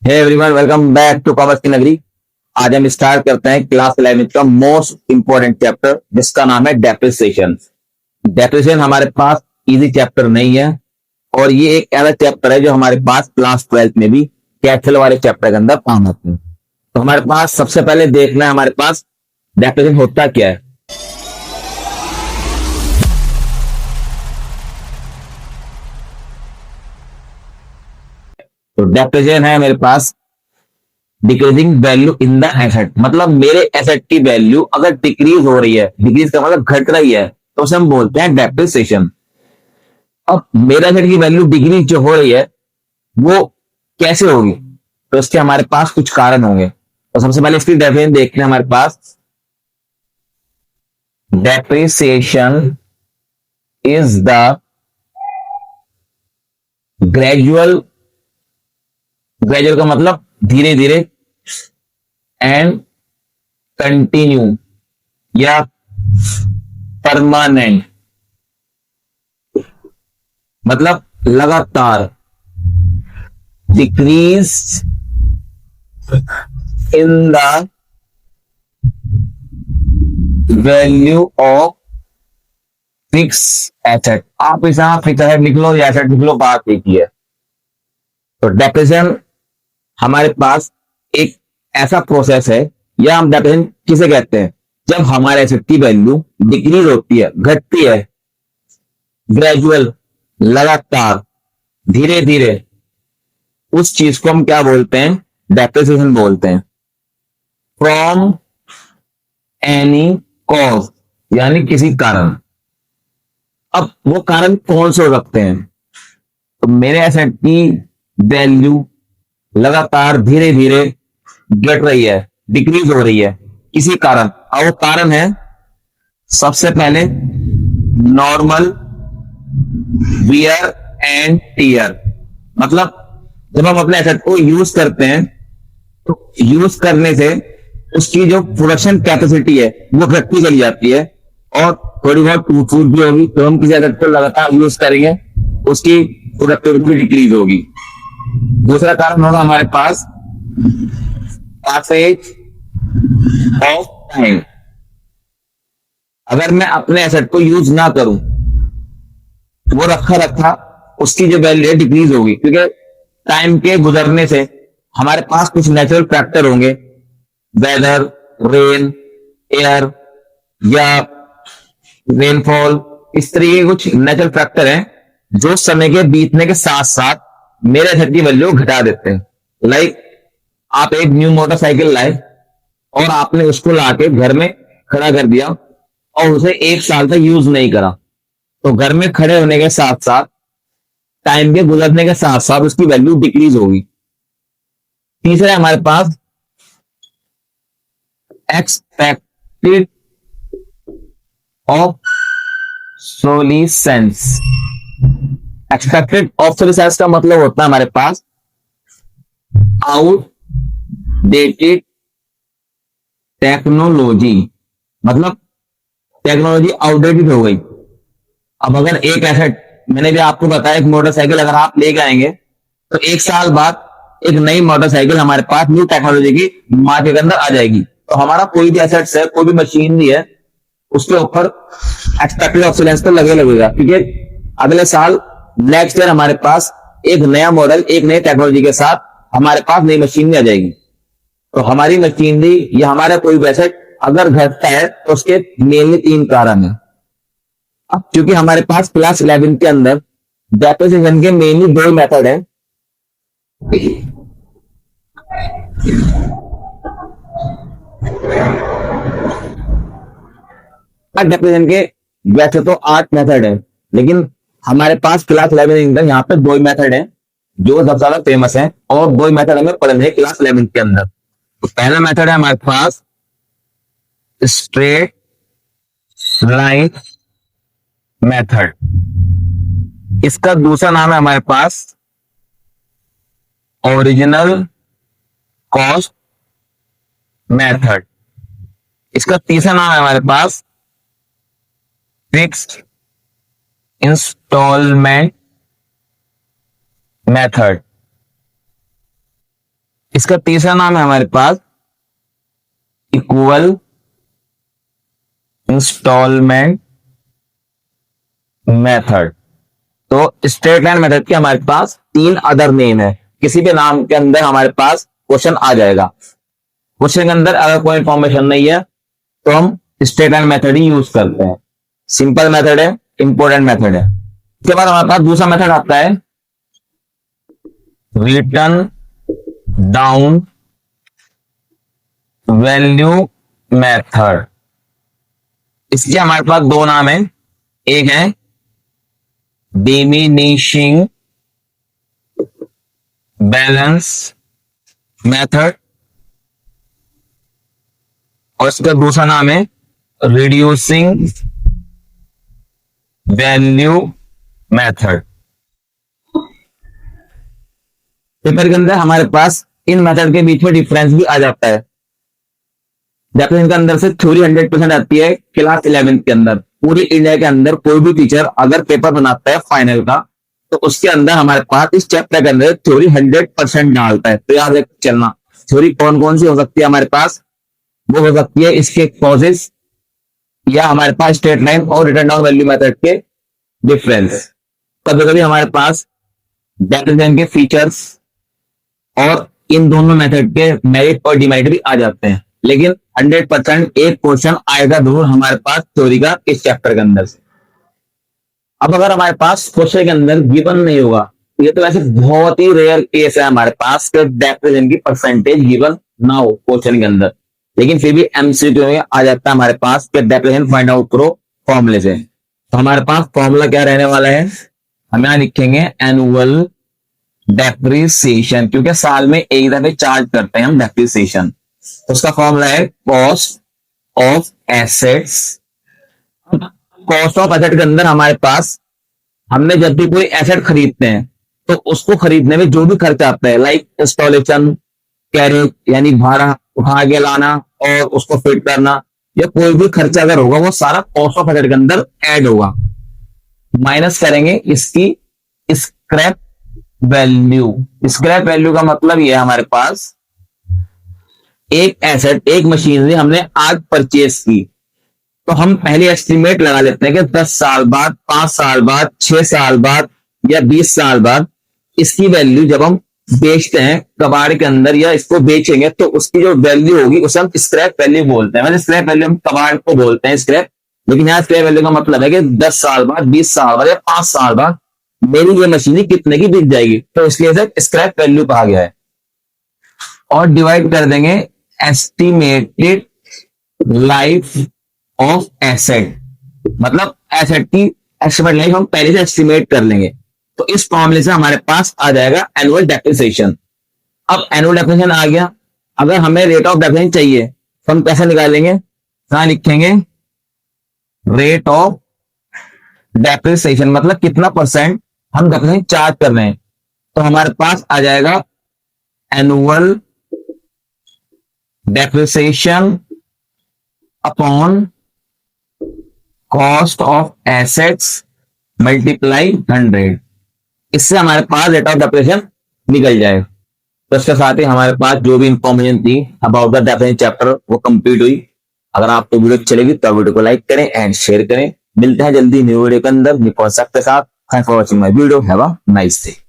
Hey everyone, welcome back to commerce की नगरी। आज हम स्टार्ट करते हैं क्लास 11 का मोस्ट इंपॉर्टेंट चैप्टर जिसका नाम है डेप्रिसिएशन। डेप्रिसिएशन हमारे पास इजी चैप्टर नहीं है और ये एक ऐसा चैप्टर है जो हमारे पास क्लास 12 में भी कैश फ्लो वाले चैप्टर के अंदर काम आते हैं। तो हमारे पास सबसे पहले देखना है हमारे पास डेप्रिसिएशन होता क्या है। तो डेप्रिसिएशन है मेरे पास decreasing value in the asset, मतलब मेरे एसेट की वैल्यू अगर डिक्रीज हो रही है, डिक्रीज का मतलब घट रही है, तो उसे हम बोलते हैं डेप्रिसिएशन। अब मेरे एसेट की वैल्यू डिक्रीज जो हो रही है वो कैसे होगी, तो इसके हमारे पास कुछ कारण होंगे। तो सबसे पहले इसकी डेफिनेशन देखते हैं हमारे पास। Depreciation is the gradual, gradual का मतलब धीरे धीरे, एंड कंटिन्यू या परमानेंट, मतलब लगातार decrease in the value of fix asset. आप इस फिक्स एसेट लिख लो या एसेट लिख लो, बात एक ही है। तो डेप्रिसिएशन हमारे पास एक ऐसा प्रोसेस है, या हम डेप्रिसिएशन किसे कहते हैं, जब हमारे एसेट की वैल्यू डिक्रीज होती है, घटती है, ग्रेजुअल, लगातार, धीरे धीरे, उस चीज को हम क्या बोलते हैं, डेप्रिसिएशन बोलते हैं। फ्रॉम एनी कॉज, यानी किसी कारण। अब वो कारण कौन से हो सकते हैं, तो मेरे एसेट की वैल्यू लगातार धीरे धीरे घट रही है, डिक्रीज हो रही है किसी कारण, और वो कारण है सबसे पहले नॉर्मल वियर एंड टीयर। मतलब जब हम अपने एसेट को यूज करते हैं तो यूज करने से उसकी जो प्रोडक्शन कैपेसिटी है वो घटती चली जाती है, और थोड़ी बहुत टूट फूट भी होगी। तो हम किसी एसेट को लगातार यूज करेंगे, उसकी प्रोडक्टिविटी डिक्रीज होगी। दूसरा कारण होगा हमारे पास पैसेज ऑफ टाइम। अगर मैं अपने एसेट को यूज ना करूं, वो रखा रखा उसकी जो वैल्यू है डिक्रीज होगी, क्योंकि टाइम के गुजरने से हमारे पास कुछ नेचुरल फैक्टर होंगे, वेदर, रेन, एयर या रेनफॉल, इस तरीके के कुछ नेचुरल फैक्टर हैं जो समय के बीतने के साथ साथ मेरे एसेट की वैल्यू घटा देते हैं। लाइक आप एक न्यू मोटरसाइकिल लाए और आपने उसको लाके घर में खड़ा कर दिया और उसे एक साल तक यूज नहीं करा, तो घर में खड़े होने के साथ साथ टाइम के गुजरने के साथ साथ उसकी वैल्यू डिक्रीज होगी। तीसरा है हमारे पास एक्सपेक्टेड ऑब्सोलीसेंस। एक्सपेक्टेड ऑब्सोलीसेंस का मतलब होता है हमारे पास आउटडेटेड टेक्नोलॉजी, मतलब टेक्नोलॉजी आउटडेटेड हो गई। अब अगर एक एसेट, मैंने भी आपको बताया, एक मोटरसाइकिल अगर आप लेके आएंगे तो एक साल बाद एक नई मोटरसाइकिल हमारे पास न्यू टेक्नोलॉजी की मार्केट के अंदर आ जाएगी। तो हमारा कोई भी एसेट्स है, कोई भी मशीनरी है, उसके ऊपर एक्सपेक्टेड ऑब्सोलेंस तो लगे लगेगा, क्योंकि अगले साल नेक्स्ट ईयर हमारे पास एक नया मॉडल, एक नई टेक्नोलॉजी के साथ हमारे पास नई मशीनरी आ जाएगी। तो हमारी मशीनरी या हमारा कोई भी एसेट अगर घटता है तो उसके मेनली तीन कारण है। अब क्योंकि हमारे पास क्लास 11 के अंदर डेप्रिसिएशन के मेनली दो मेथड हैं। डेप्रिसिएशन के वैसे तो 8 मेथड है, लेकिन हमारे पास क्लास 11 के अंदर यहाँ पे दो मेथड है जो सबसे ज्यादा फेमस है, और दो मेथड हमें पढ़ने हैं क्लास 11 के अंदर। तो पहला मेथड है हमारे पास स्ट्रेट लाइन मेथड। इसका दूसरा नाम है हमारे पास ओरिजिनल कॉस्ट मेथड। इसका तीसरा नाम है हमारे पास फिक्स्ड इंस्टॉलमेंट मेथड। इसका तीसरा नाम है हमारे पास इक्वल इंस्टॉलमेंट मेथड। तो स्ट्रेट लाइन मेथड के हमारे पास 3 अदर नेम है। किसी भी नाम के अंदर हमारे पास क्वेश्चन आ जाएगा। क्वेश्चन के अंदर अगर कोई इंफॉर्मेशन नहीं है तो हम स्ट्रेट लाइन मेथड ही यूज करते हैं। सिंपल मेथड है, इंपॉर्टेंट मेथड है। उसके बाद हमारे पास दूसरा मेथड आता है रिटर्न डाउन वैल्यू मेथड। इसके हमारे पास 2 नाम है। एक है डिमिनिशिंग बैलेंस मेथड और इसका दूसरा नाम है रिड्यूसिंग वैल्यू मेथड। पेपर के अंदर हमारे पास इन मेथड के बीच में डिफरेंस भी आ जाता है। जबकि इनके अंदर से थ्योरी 100% आती है क्लास 11 के अंदर। पूरी इंडिया के अंदर कोई भी टीचर अगर पेपर बनाता है फाइनल का तो उसके अंदर हमारे पास इस चैप्टर के अंदर थ्योरी 100% डालता है। तो याद चलना थ्योरी कौन कौन सी हो सकती है हमारे पास। वो हो सकती है इसके कॉजेस या हमारे पास स्ट्रेट लाइन और रिटर्न डाउन वैल्यू मेथड के डिफरेंस। कभी कभी हमारे पास डेफिनेशन के फीचर्स और इन दोनों मेथड के मेरिट और डिमेरिट भी आ जाते हैं। लेकिन 100% एक क्वेश्चन आएगा जरूर हमारे पास थ्योरी का इस चैप्टर के अंदर से। अब अगर हमारे पास क्वेश्चन के अंदर गिवन नहीं होगा, ये तो वैसे बहुत ही रेयर केस है हमारे पास कि डेफिनेशन की परसेंटेज गिवन ना हो क्वेश्चन के अंदर। लेकिन फिर भी एमसीक्यू में आ जाता है हमारे पास कि डेफिनेशन फाइंड आउट करो फॉर्मूले से। तो हमारे पास फॉर्मूला क्या रहने वाला है, हम यहां लिखेंगे एनुअल डेप्रिसिएशन, क्योंकि साल में एक दफे चार्ज करते हैं हम डेप्रिसिएशन। उसका फॉर्मूला है cost of assets. Cost of asset के अंदर हमारे पास हमने जब भी कोई एसेट खरीदते हैं तो उसको खरीदने में जो भी खर्चा आता है लाइक इंस्टॉलेशन, कैरेज यानी भाड़ा उठा के लाना और उसको फिट करना, या कोई भी खर्चा अगर होगा वो सारा कॉस्ट ऑफ एसेट के अंदर ऐड होगा। माइनस करेंगे इसकी स्क्रैप वैल्यू। स्क्रैप वैल्यू का मतलब ये है हमारे पास एक एसेट एक मशीनरी हमने आज परचेज की तो हम पहले एस्टिमेट लगा लेते हैं कि 10 साल बाद, 5 साल बाद, 6 साल बाद या 20 साल बाद इसकी वैल्यू जब हम बेचते हैं कबाड़ के अंदर या इसको बेचेंगे तो उसकी जो वैल्यू होगी उसे हम स्क्रैप वैल्यू बोलते हैं। मतलब स्क्रैप वैल्यू हम कबाड़ को बोलते हैं स्क्रैप, लेकिन यहाँ स्क्रैप वैल्यू का मतलब है कि 10 साल बाद, 20 साल बाद या 5 साल बाद मेरी ये मशीनरी कितने की बिक जाएगी, तो इसलिए इसे स्क्रैप वैल्यू कहा गया है। और डिवाइड कर देंगे एस्टिमेटेड लाइफ ऑफ एसेट, मतलब एसेट की एस्टिमेट लाइफ हम पहले से एस्टिमेट कर लेंगे। तो इस फॉर्मूले से हमारे पास आ जाएगा एनुअल डेप्रिसिएशन। अब एनुअल डेप्रिसिएशन आ गया, अगर हमें रेट ऑफ डेप्रिसिएशन चाहिए तो हम कैसे निकालेंगे, यहां लिखेंगे रेट ऑफ डेप्रिसिएशन, मतलब कितना परसेंट हम डेप्रिसिएशन चार्ज कर रहे हैं। तो हमारे पास आ जाएगा annual depreciation upon cost of assets multiply 100। इससे हमारे पास रेट ऑफ डेप्रिसिएशन निकल जाए। तो इसके साथ ही हमारे पास जो भी इंफॉर्मेशन थी अबाउट द डेप्रिसिएशन चैप्टर वो कंप्लीट हुई। अगर आपको वीडियो अच्छी लगी तो वीडियो को लाइक करें एंड शेयर करें। मिलते हैं जल्दी न्यू वीडियो के अंदर न्यू कॉन्सेप्ट के साथ। Thanks for watching my video, have a nice day.